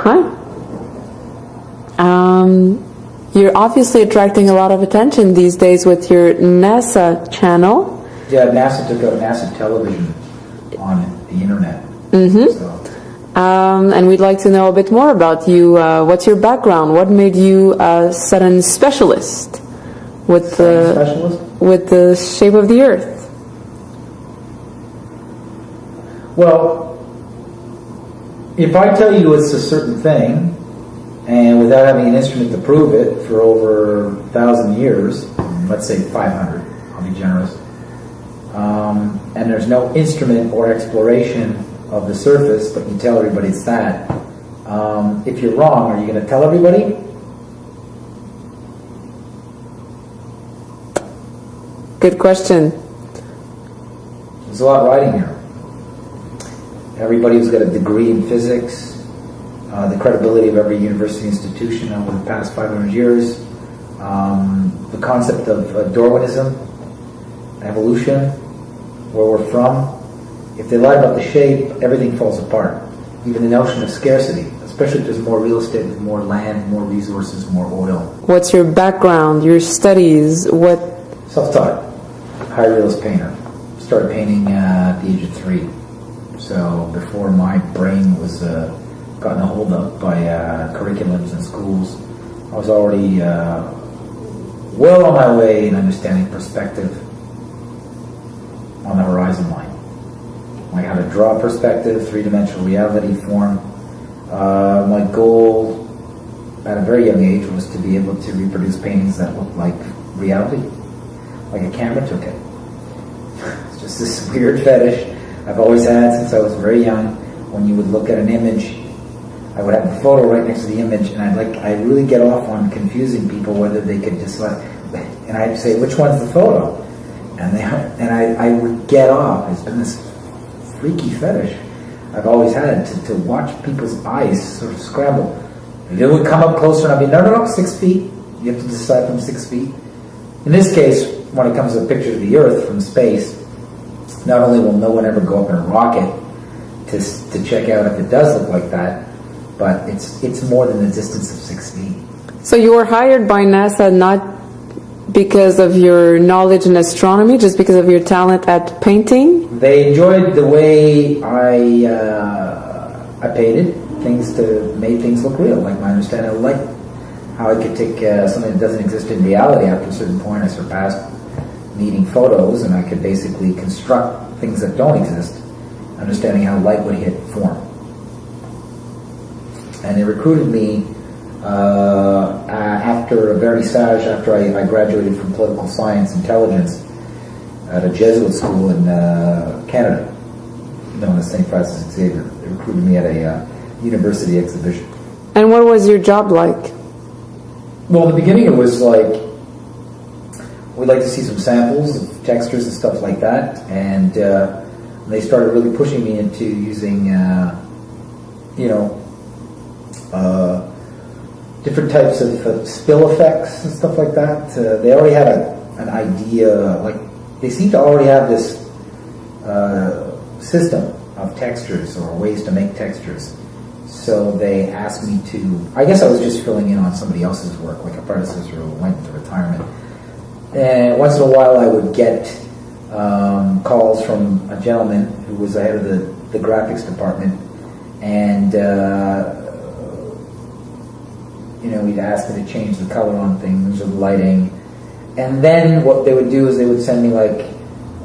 Hi. You're obviously attracting a lot of attention these days with your NASA channel. Yeah, NASA took out NASA television on the internet. Mm-hmm. So. And we'd like to know a bit more about you. What's your background? What made you a sudden specialist with the shape of the Earth? Well, if I tell you it's a certain thing, and without having an instrument to prove it for over 1,000 years, let's say 500, I'll be generous, and there's no instrument or exploration of the surface, but you tell everybody it's that, if you're wrong, are you going to tell everybody? Good question. There's a lot riding here. Everybody who's got a degree in physics, the credibility of every university institution over the past 500 years, the concept of Darwinism, evolution, where we're from. If they lie about the shape, everything falls apart. Even the notion of scarcity, especially if there's more real estate, with more land, more resources, more oil. What's your background, your studies, what? Self-taught, high realist painter. Started painting at the age of 3. So before my brain was gotten a hold of by curriculums and schools, I was already well on my way in understanding perspective on the horizon line. Like how to draw perspective, three-dimensional reality form. My goal at a very young age was to be able to reproduce paintings that looked like reality, like a camera took it. It's just this weird fetish I've always had since I was very young. When you would look at an image, I would have the photo right next to the image, and I really get off on confusing people whether they could just and I'd say, which one's the photo? And I would get off. It's been this freaky fetish I've always had to watch people's eyes sort of scramble. And they would come up closer, and I'd be, no, 6 feet. You have to decide from 6 feet. In this case, when it comes to a picture of the Earth from space, not only will no one ever go up in a rocket to check out if it does look like that, but it's more than the distance of 6 feet. So you were hired by NASA not because of your knowledge in astronomy, just because of your talent at painting? They enjoyed the way I painted things to make things look real, like my understanding of light. How I could take something that doesn't exist in reality. After a certain point, I surpassed needing photos, and I could basically construct things that don't exist, understanding how light would hit form. And they recruited me after a vernissage, after I graduated from political science intelligence at a Jesuit school in Canada, known as St. Francis Xavier. They recruited me at a university exhibition. And what was your job like? Well, in the beginning it was like, we'd like to see some samples of textures and stuff like that, and they started really pushing me into using, different types of spill effects and stuff like that. They already had an idea, like they seem to already have this system of textures or ways to make textures. So they asked me to, I guess I was just filling in on somebody else's work, like a predecessor who went into retirement. And once in a while I would get calls from a gentleman who was the head of the graphics department, and he'd ask me to change the color on things or the lighting. And then what they would do is they would send me like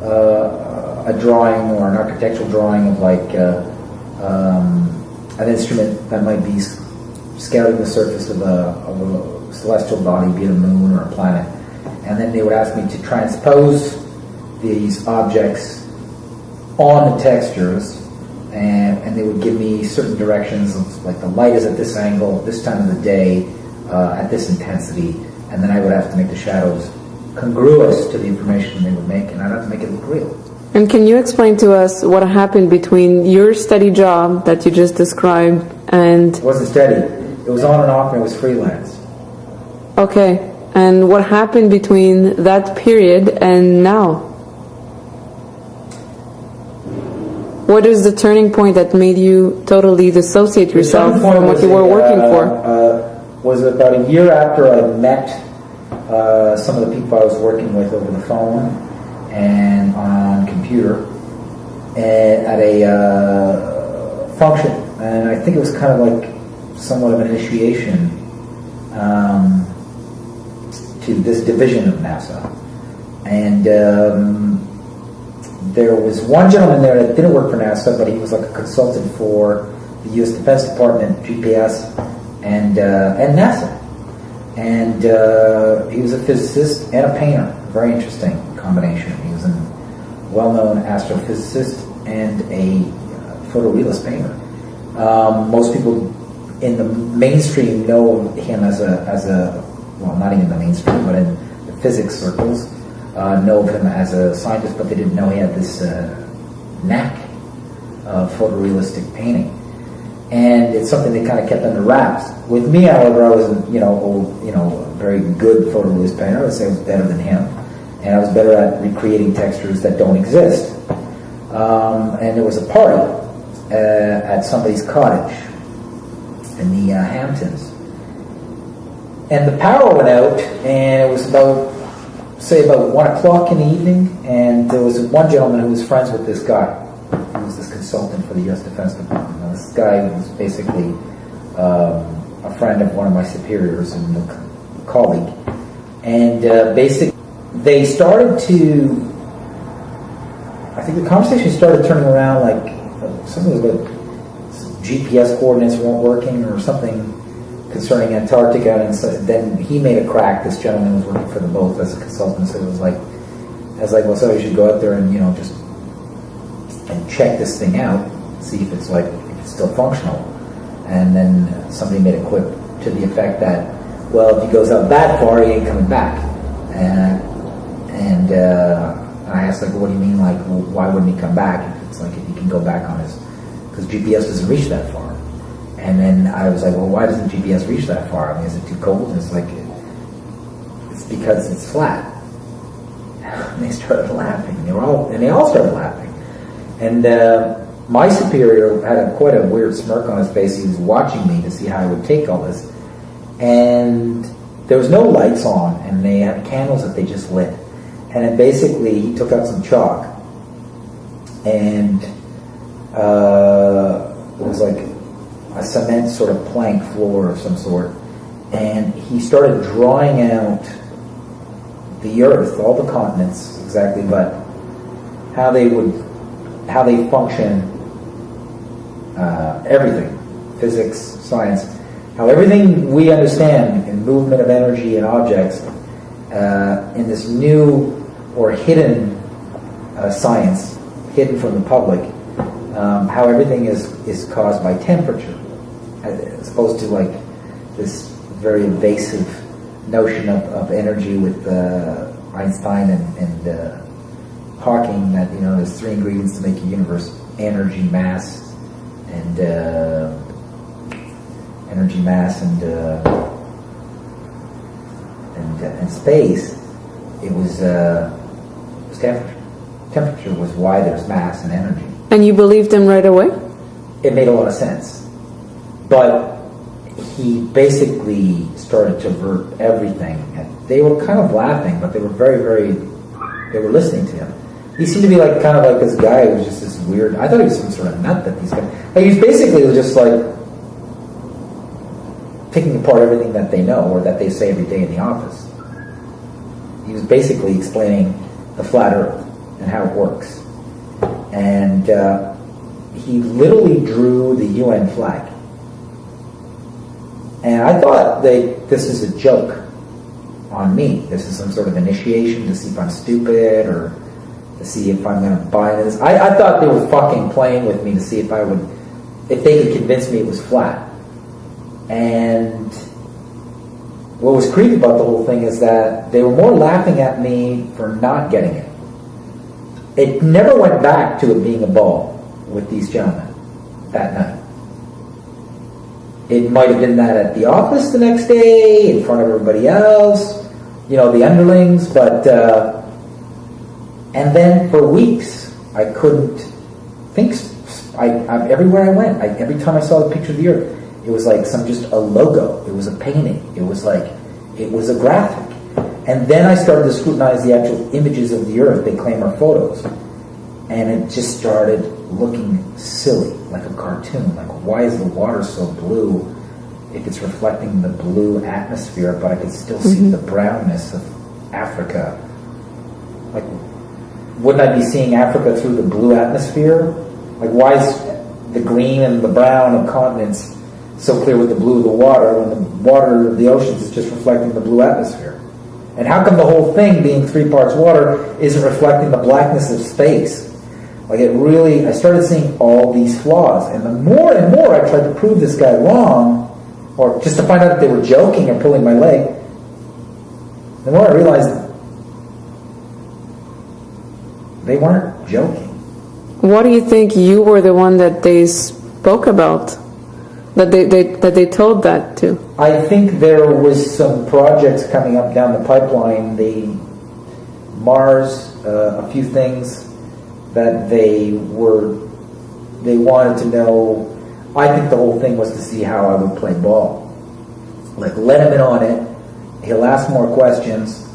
a drawing or an architectural drawing of like an instrument that might be scouting the surface of a celestial body, be it a moon or a planet. And then they would ask me to transpose these objects on the textures, and they would give me certain directions of, like, the light is at this angle, this time of the day, at this intensity, and then I would have to make the shadows congruous to the information they would make, and I'd have to make it look real. And can you explain to us what happened between your steady job that you just described and... It wasn't steady. It was on and off, and it was freelance. Okay. And what happened between that period and now? What is the turning point that made you totally dissociate yourself from what you were working for? Was about a year after I met some of the people I was working with over the phone and on computer at a function, and I think it was kind of like somewhat of an initiation to this division of NASA. And there was one gentleman there that didn't work for NASA, but he was like a consultant for the U.S. Defense Department, GPS, and NASA. And he was a physicist and a painter. Very interesting combination. He was a well-known astrophysicist and a photorealist painter. Most people in the mainstream know him as a well, not even the mainstream, but in the physics circles, know of him as a scientist, but they didn't know he had this knack of photorealistic painting. And it's something they kind of kept under wraps. With me, however, I was, a very good photorealist painter. I would say I was better than him, and I was better at recreating textures that don't exist. And there was a party at somebody's cottage in the Hamptons, and the power went out, and it was about 1 o'clock in the evening, and there was one gentleman who was friends with this guy, who was this consultant for the U.S. Defense Department. Now, this guy was basically a friend of one of my superiors and a colleague, and basically they started to, I think the conversation started turning around like something was about GPS coordinates weren't working or something concerning Antarctica, and so then he made a crack. This gentleman was working for the both as a consultant, so it was like, I was like, well, so you should go out there and just and check this thing out, see if it's still functional. And then somebody made a quip to the effect that, well, if he goes out that far, he ain't coming back. And I asked, like, well, what do you mean, like, well, why wouldn't he come back? It's like if he can go back on his, because GPS doesn't reach that far. And then I was like, well, why doesn't GPS reach that far? I mean, is it too cold? And it's like, it's because it's flat. And they started laughing. They all started laughing. And my superior had quite a weird smirk on his face. He was watching me to see how I would take all this. And there was no lights on, and they had candles that they just lit. And then basically, he took out some chalk, and it was like a cement sort of plank floor of some sort, and he started drawing out the Earth, all the continents exactly, but how they function, everything, physics, science, how everything we understand in movement of energy and objects in this new or hidden science, hidden from the public, how everything is caused by temperature, as opposed to like this very evasive notion of energy with Einstein and Hawking, that there's 3 ingredients to make a universe: energy, mass, and and space. It was temperature. Temperature was why there's mass and energy. And you believed him right away? It made a lot of sense. But he basically started to avert everything. And they were kind of laughing, but they were they were listening to him. He seemed to be like kind of like this guy who was just this weird, I thought he was some sort of nut that these guys, like he was basically just like picking apart everything that they know or that they say every day in the office. He was basically explaining the flat Earth and how it works. And he literally drew the UN flag. And I thought this is a joke on me. This is some sort of initiation to see if I'm stupid or to see if I'm going to buy this. I thought they were fucking playing with me to see if they could convince me it was flat. And what was creepy about the whole thing is that they were more laughing at me for not getting it. It never went back to it being a ball with these gentlemen that night. It might have been that at the office the next day, in front of everybody else, the underlings, but, and then for weeks, I couldn't think everywhere I went, every time I saw the picture of the Earth, it was like just a logo. It was a painting. It was a graphic. And then I started to scrutinize the actual images of the Earth they claim are photos. And it just started looking silly, like a cartoon. Like, why is the water so blue if it's reflecting the blue atmosphere, but I could still see the brownness of Africa? Like, wouldn't I be seeing Africa through the blue atmosphere? Like, why is the green and the brown of continents so clear with the blue of the water when the water of the oceans is just reflecting the blue atmosphere? And how come the whole thing, being 3 parts water, isn't reflecting the blackness of space? Like, I started seeing all these flaws. And the more and more I tried to prove this guy wrong, or just to find out if they were joking or pulling my leg, the more I realized they weren't joking. What do you think you were the one that they spoke about? That they told that to? I think there was some projects coming up down the pipeline. Mars, a few things that they wanted to know. I think the whole thing was to see how I would play ball. Like, let him in on it. He'll ask more questions,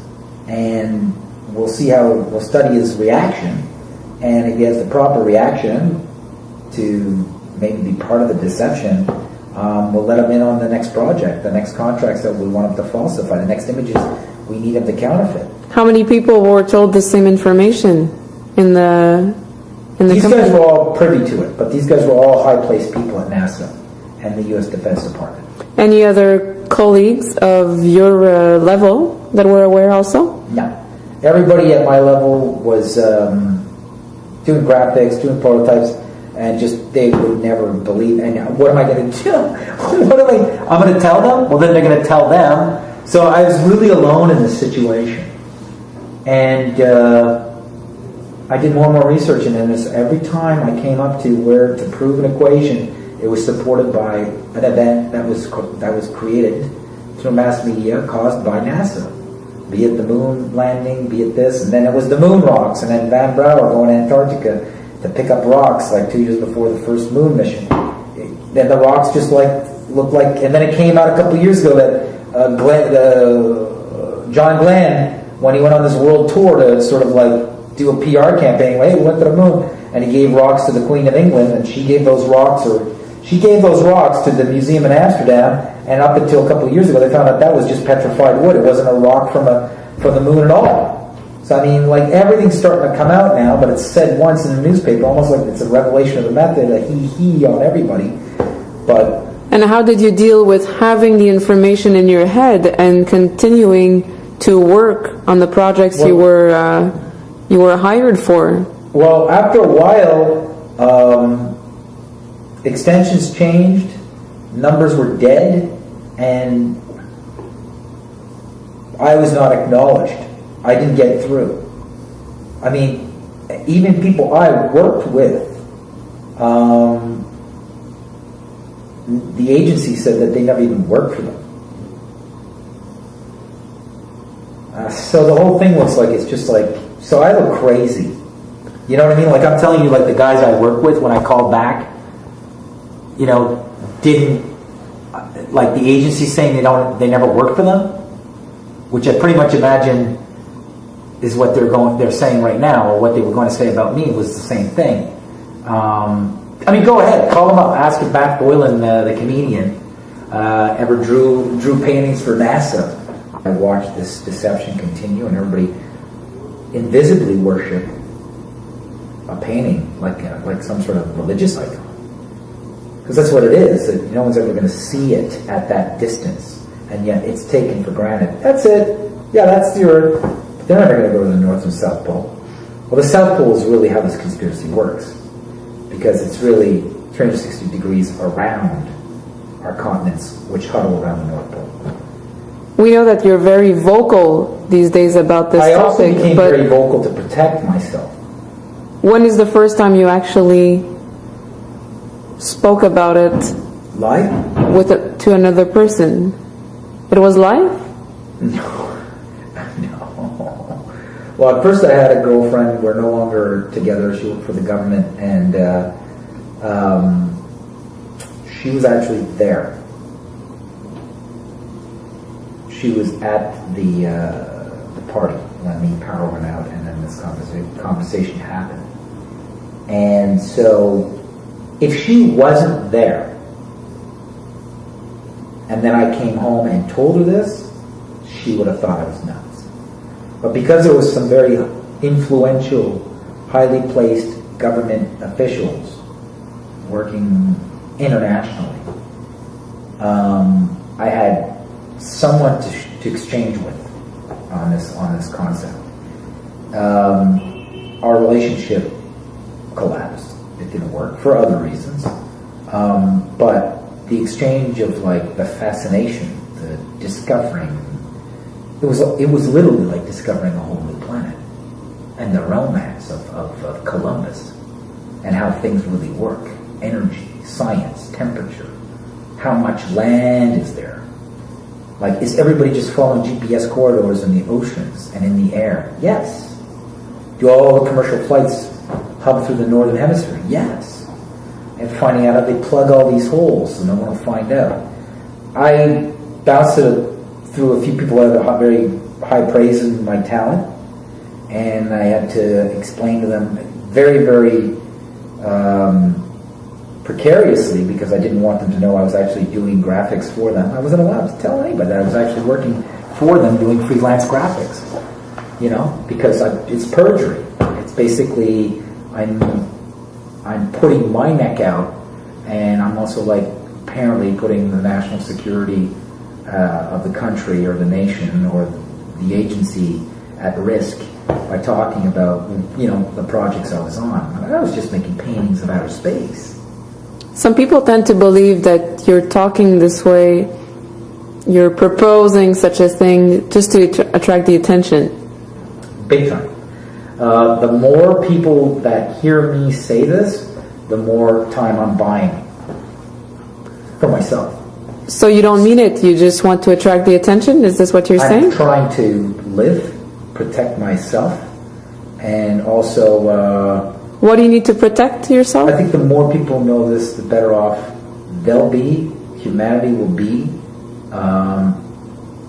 and we'll study his reaction. And if he has the proper reaction to maybe be part of the deception, we'll let him in on the next project, the next contracts that we want him to falsify, the next images we need him to counterfeit. How many people were told the same information in the These company? guys were all privy to it, but these guys were all high-placed people at NASA and the U.S. Defense Department. Any other colleagues of your level that were aware also? No. Everybody at my level was doing graphics, doing prototypes, and just they would never believe. And what am I going to do? I'm going to tell them? Well, then they're going to tell them. So I was really alone in this situation. And I did more and more research into this. Every time I came up to where to prove an equation, it was supported by an event that was created through mass media caused by NASA. Be it the moon landing, be it this, and then it was the moon rocks, and then Van Brouwer going to Antarctica to pick up rocks like 2 years before the first moon mission. Then the rocks just looked like, and then it came out a couple of years ago that John Glenn, when he went on this world tour to sort of like do a PR campaign, hey, we went to the moon, and he gave rocks to the Queen of England, and she gave those rocks to the museum in Amsterdam, and up until a couple of years ago, they found out that was just petrified wood. It wasn't a rock from the moon at all. So, I mean, like, everything's starting to come out now, but it's said once in the newspaper, almost like it's a revelation of the method, a he on everybody. But... And how did you deal with having the information in your head and continuing to work on the projects you were hired for? Well, after a while, extensions changed, numbers were dead, and I was not acknowledged. I didn't get through. I mean, even people I worked with, the agency said that they never even worked for them. So the whole thing looks like it's just like, so I look crazy. You know what I mean? Like, I'm telling you, like, the guys I work with, when I called back, you know, didn't, like, the agency saying they never worked for them, which I pretty much imagine is what they're saying right now, or what they were going to say about me was the same thing. I mean, go ahead, call them up, ask if Matt Boylan, the comedian, ever drew paintings for NASA. I watched this deception continue, and everybody invisibly worship a painting like some sort of religious icon. Because that's what it is. That no one's ever going to see it at that distance, and yet it's taken for granted. That's it. Yeah, that's the Earth. But they're never going to go to the North and South Pole. Well, the South Pole is really how this conspiracy works, because it's really 360 degrees around our continents, which huddle around the North Pole. We know that you're very vocal these days about this topic. I also became very vocal to protect myself. When is the first time you actually spoke about it Live? to another person? It was live? No. Well, at first I had a girlfriend. We're no longer together. She worked for the government, and she was actually there. She was at the party when the power went out, and then this conversation happened. And so, if she wasn't there, and then I came home and told her this, she would have thought I was nuts. But because there was some very influential, highly placed government officials working internationally, I had someone to exchange with on this concept. Our relationship collapsed. It didn't work for other reasons, but the exchange of like the fascination, the discovering, it was literally like discovering a whole new planet, and the romance of Columbus, and how things really work, energy, science, temperature, how much land is there. Like, is everybody just following GPS corridors in the oceans and in the air? Yes. Do all the commercial flights hub through the northern hemisphere? Yes. And finding out how they plug all these holes so no one will find out. I bounced it through a few people that have very high praise in my talent, and I had to explain to them very, very precariously, because I didn't want them to know I was actually doing graphics for them. I wasn't allowed to tell anybody that I was actually working for them doing freelance graphics, because it's perjury. It's basically I'm putting my neck out, and I'm also like apparently putting the national security of the country or the nation or the agency at risk by talking about the projects I was on. I was just making paintings of outer space. Some people tend to believe that you're talking this way, you're proposing such a thing just to attract the attention. Big time. The more people that hear me say this, the more time I'm buying for myself. So you don't mean it, you just want to attract the attention? Is this what you're saying? I'm trying to live, protect myself, and also... what do you need to protect yourself? I think the more people know this, the better off they'll be, humanity will be.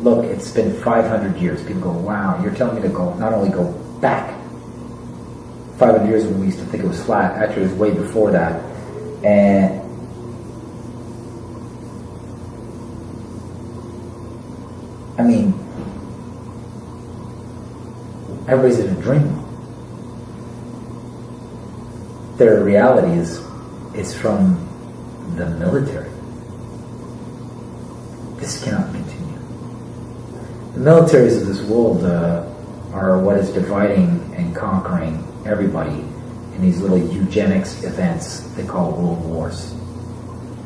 Look, it's been 500 years. People go, wow, you're telling me to go, not only go back 500 years when we used to think it was flat. Actually, it was way before that. And I mean, everybody's in a dream. Their reality is from the military. This cannot continue. The militaries of this world are what is dividing and conquering everybody in these little eugenics events they call world wars.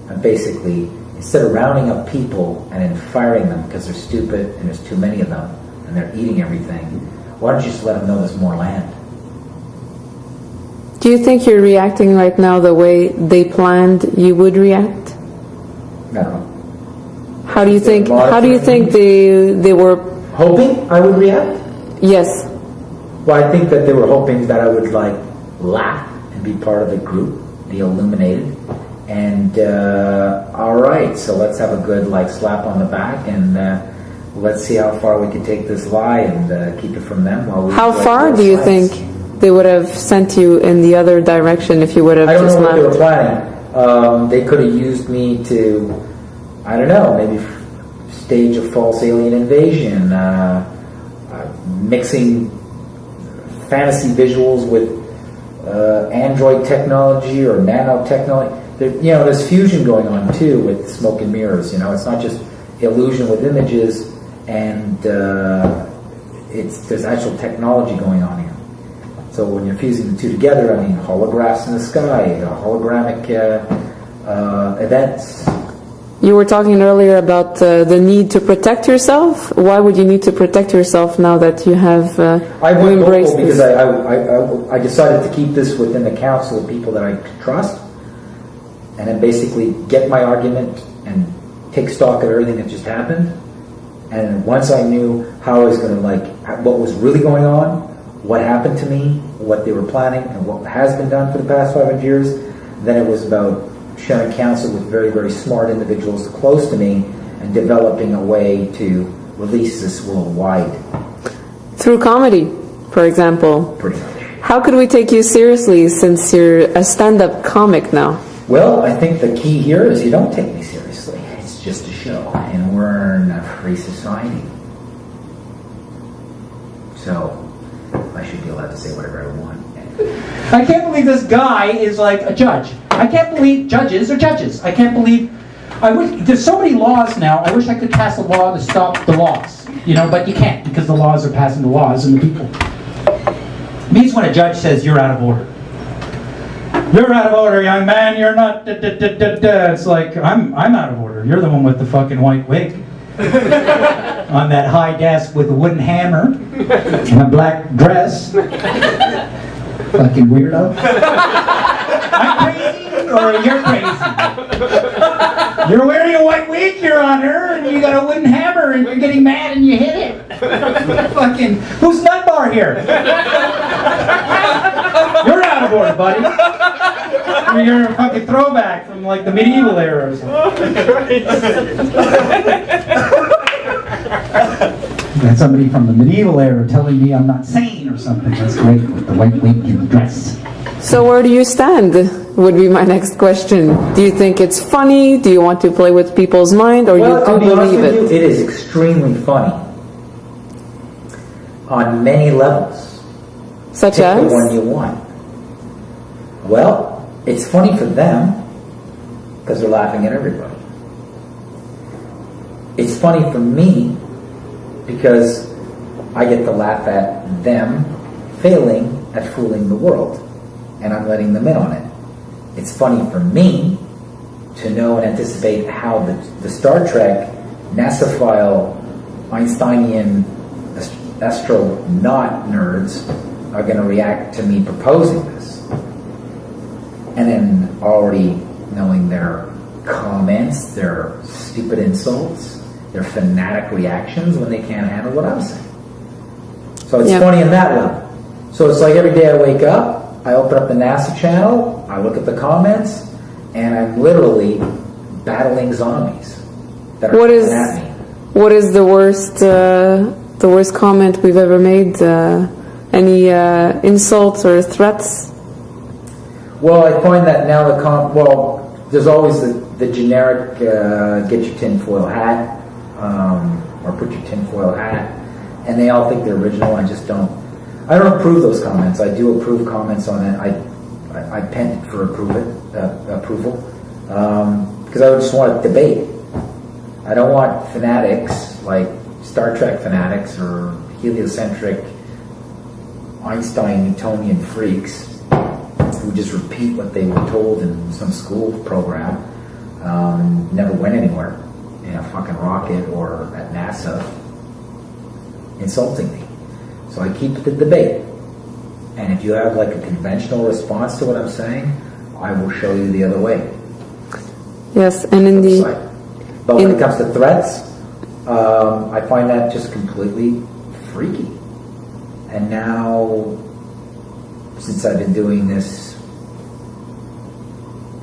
And basically, instead of rounding up people and then firing them because they're stupid and there's too many of them and they're eating everything, why don't you just let them know there's more land? Do you think you're reacting right now the way they planned you would react? No. How do you think they were hoping I would react? Yes. Well, I think that they were hoping that I would laugh and be part of the group, be illuminated, and all right, so let's have a good slap on the back, and let's see how far we can take this lie and keep it from them. While we how far do you think they would have sent you in the other direction if you would have just left? I don't know what they were planning. They could have used me to, I don't know, maybe stage a false alien invasion, mixing fantasy visuals with android technology or nanotechnology. There's fusion going on too with smoke and mirrors. It's not just illusion with images, and there's actual technology going on here. So when you're fusing the two together, I mean, holographs in the sky, hologramic events. You were talking earlier about the need to protect yourself. Why would you need to protect yourself now that you have I went vocal because I decided to keep this within the council of people that I trust, and then basically get my argument and take stock of everything that just happened. And once I knew how I was going to what was really going on, what happened to me, what they were planning, and what has been done for the past 500 years, Then it was about sharing counsel with very, very smart individuals close to me and developing a way to release this worldwide. Through comedy, for example. Pretty much. How could we take you seriously since you're a stand-up comic now? Well, I think the key here is you don't take me seriously. It's just a show, and we're in a free society. So, I should be allowed to say whatever I want. I can't believe this guy is like a judge. I can't believe judges are judges. I can't believe... there's so many laws now, I wish I could pass a law to stop the laws. You know, but you can't, because the laws are passing the laws and the people. It means when a judge says, you're out of order. You're out of order, young man, you're not... It's like, I'm out of order. You're the one with the fucking white wig. On that high desk with a wooden hammer. And a black dress. Fucking weirdo. I'm crazy, or you're crazy? You're wearing a white wig, Your Honor, and you got a wooden hammer, and you're getting mad and you hit it. Fucking, who's nut bar here? You're out of order, buddy. You're a fucking throwback from like the medieval era or something. Got somebody from the medieval era telling me I'm not sane or something. That's great, with the white wig and the dress. So where do you stand, would be my next question. Do you think it's funny? Do you want to play with people's mind? Or you do believe it? It is extremely funny. On many levels. Such Pick as? the one you want. Well, it's funny for them, because they're laughing at everybody. It's funny for me, because I get to laugh at them failing at fooling the world, and I'm letting them in on it. It's funny for me to know and anticipate how the Star Trek, NASA-phile, Einsteinian, astronaut nerds are going to react to me proposing this. And then already knowing their comments, their stupid insults, their fanatic reactions when they can't handle what I'm saying. So it's funny in that level. So it's like every day I wake up, I open up the NASA channel, I look at the comments, and I'm literally battling zombies that are coming at me. What is the worst comment we've ever made? Any insults or threats? Well, I find that now there's always the generic get your tinfoil hat, or put your tinfoil hat, and they all think they're original. I don't approve those comments. I do approve comments on it. I pen for approval, because I just want debate. I don't want fanatics like Star Trek fanatics or heliocentric Einstein Newtonian freaks who just repeat what they were told in some school program, never went anywhere in a fucking rocket or at NASA, insulting me. So I keep the debate. And if you have like a conventional response to what I'm saying, I will show you the other way. Yes, and in the... But when it comes to threats, I find that just completely freaky. And now, since I've been doing this,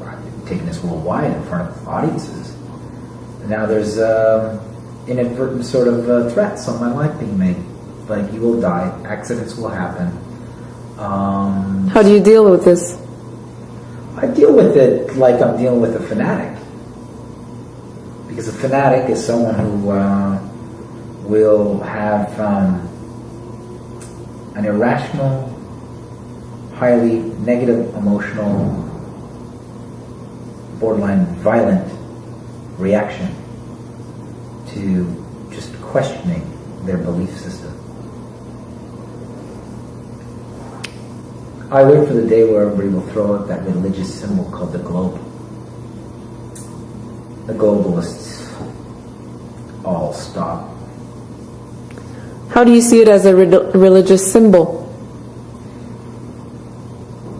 I've been taking this worldwide in front of audiences, now there's inadvertent sort of threats on my life being made. Like, you will die, accidents will happen. How do you deal with this? I deal with it like I'm dealing with a fanatic. Because a fanatic is someone who will have an irrational, highly negative, emotional, borderline violent reaction to just questioning their belief system. I wait for the day where everybody will throw out that religious symbol called the globe. The globalists all stop. How do you see it as a religious symbol?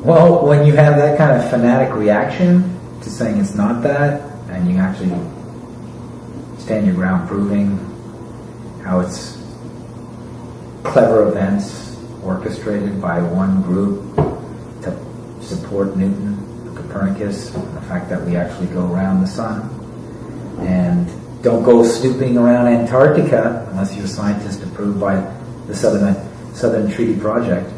Well, when you have that kind of fanatic reaction to saying it's not that, and you actually stand your ground proving how it's clever events orchestrated by one group to support Newton, who Copernicus, the fact that we actually go around the sun, and don't go snooping around Antarctica unless you're a scientist approved by the Southern Treaty Project.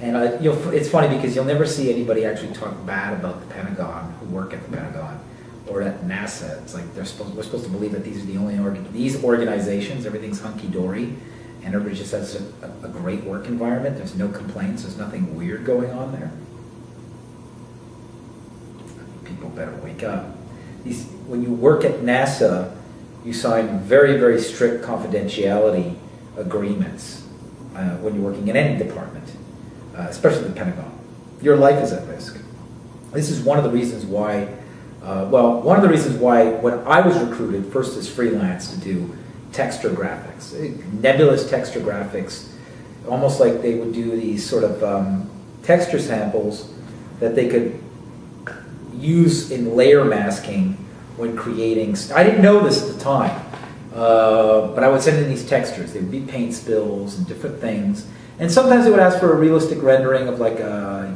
And it's funny because you'll never see anybody actually talk bad about the Pentagon who work at the Pentagon or at NASA. It's like we're supposed to believe that these are the only these organizations, everything's hunky-dory, and everybody just has a great work environment. There's no complaints. There's nothing weird going on there. People better wake up. When you work at NASA, you sign very, very strict confidentiality agreements when you're working in any department, especially the Pentagon. Your life is at risk. This is one of the reasons why, one of the reasons why when I was recruited, first as freelance to do texture graphics, nebulous texture graphics, almost like they would do these sort of texture samples that they could use in layer masking when creating. I didn't know this at the time, but I would send in these textures. They would be paint spills and different things, and sometimes they would ask for a realistic rendering of like a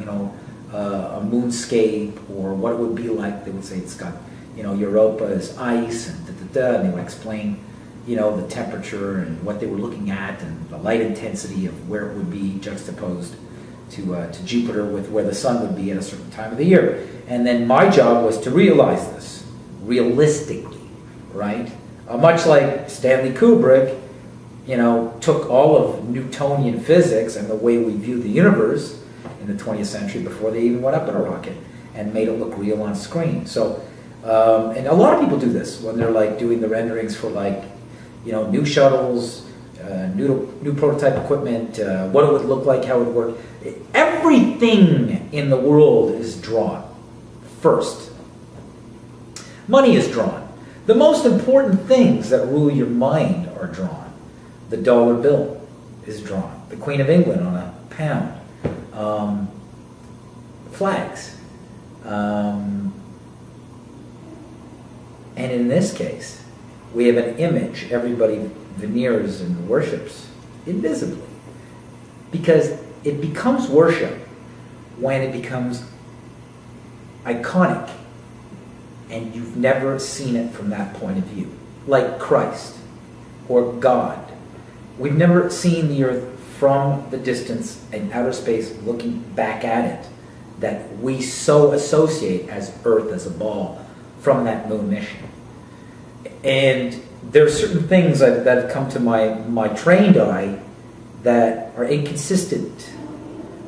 moonscape or what it would be like. They would say it's got Europa is ice and and they would explain the temperature and what they were looking at and the light intensity of where it would be juxtaposed to Jupiter with where the sun would be at a certain time of the year. And then my job was to realize this realistically, right? Much like Stanley Kubrick, took all of Newtonian physics and the way we view the universe in the 20th century before they even went up in a rocket and made it look real on screen. So, and a lot of people do this when they're like doing the renderings for like, new shuttles, new prototype equipment, what it would look like, how it would work. Everything in the world is drawn first. Money is drawn. The most important things that rule your mind are drawn. The dollar bill is drawn. The Queen of England on a pound. Flags. And in this case, we have an image everybody veneers and worships invisibly. Because it becomes worship when it becomes iconic and you've never seen it from that point of view. Like Christ or God. We've never seen the earth from the distance in outer space looking back at it that we so associate as Earth as a ball from that moon mission. And there are certain things that have come to my trained eye that are inconsistent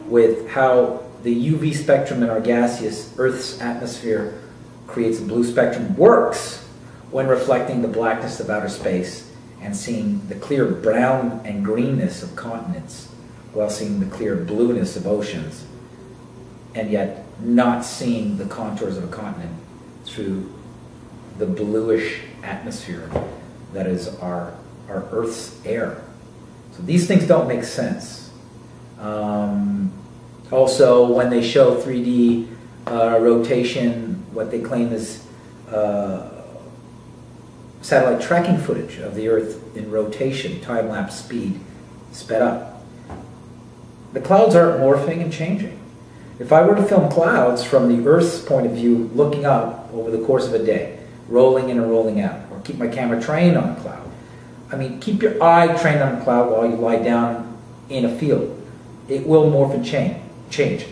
with how the UV spectrum in our gaseous Earth's atmosphere creates a blue spectrum works when reflecting the blackness of outer space and seeing the clear brown and greenness of continents while seeing the clear blueness of oceans, and yet not seeing the contours of a continent through the bluish atmosphere that is our Earth's air. So these things don't make sense. Also, when they show 3D rotation, what they claim is satellite tracking footage of the Earth in rotation, time-lapse speed, sped up. The clouds aren't morphing and changing. If I were to film clouds from the Earth's point of view, looking up over the course of a day, rolling in and rolling out, or keep my camera trained on a cloud. I mean, keep your eye trained on a cloud while you lie down in a field. It will morph and change.